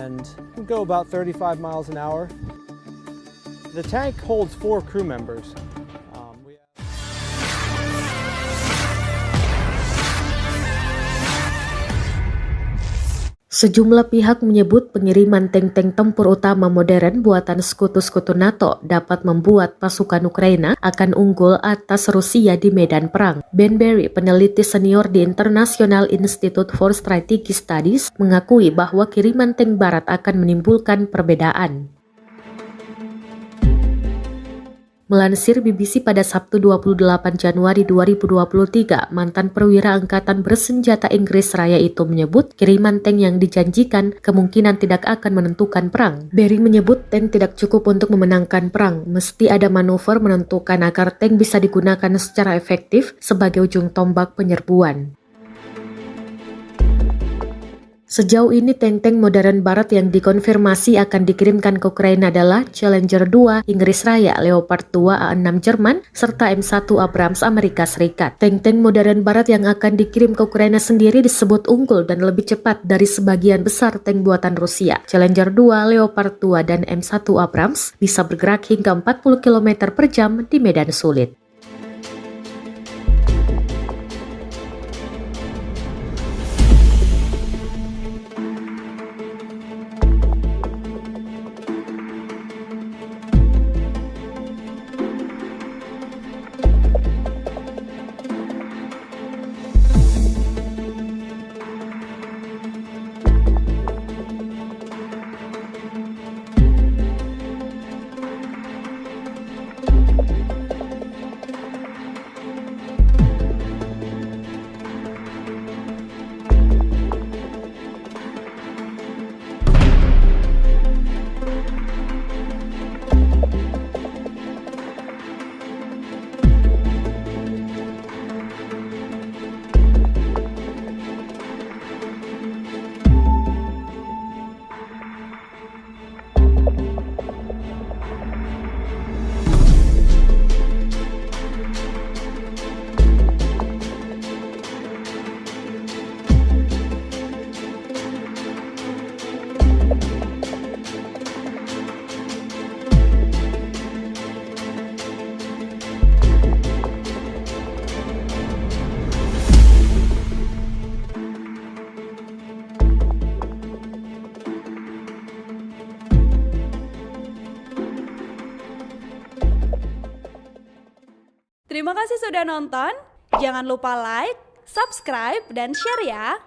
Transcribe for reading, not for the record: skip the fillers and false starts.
and can go about 35 miles an hour. The tank holds 4 crew members. Sejumlah pihak menyebut pengiriman tank-tank tempur utama modern buatan sekutu-sekutu NATO dapat membuat pasukan Ukraina akan unggul atas Rusia di medan perang. Ben Berry, peneliti senior di International Institute for Strategic Studies, mengakui bahwa kiriman tank barat akan menimbulkan perbedaan. Melansir BBC pada Sabtu 28 Januari 2023, mantan perwira angkatan bersenjata Inggris Raya itu menyebut kiriman tank yang dijanjikan kemungkinan tidak akan menentukan perang. Berry menyebut tank tidak cukup untuk memenangkan perang, mesti ada manuver menentukan agar tank bisa digunakan secara efektif sebagai ujung tombak penyerbuan. Sejauh ini tank-tank modern barat yang dikonfirmasi akan dikirimkan ke Ukraina adalah Challenger 2 Inggris Raya, Leopard 2 A6 Jerman, serta M1 Abrams Amerika Serikat. Tank-tank modern barat yang akan dikirim ke Ukraina sendiri disebut unggul dan lebih cepat dari sebagian besar tank buatan Rusia. Challenger 2, Leopard 2, dan M1 Abrams bisa bergerak hingga 40 km per jam di medan sulit. Terima kasih sudah nonton. Jangan lupa like, subscribe, dan share ya.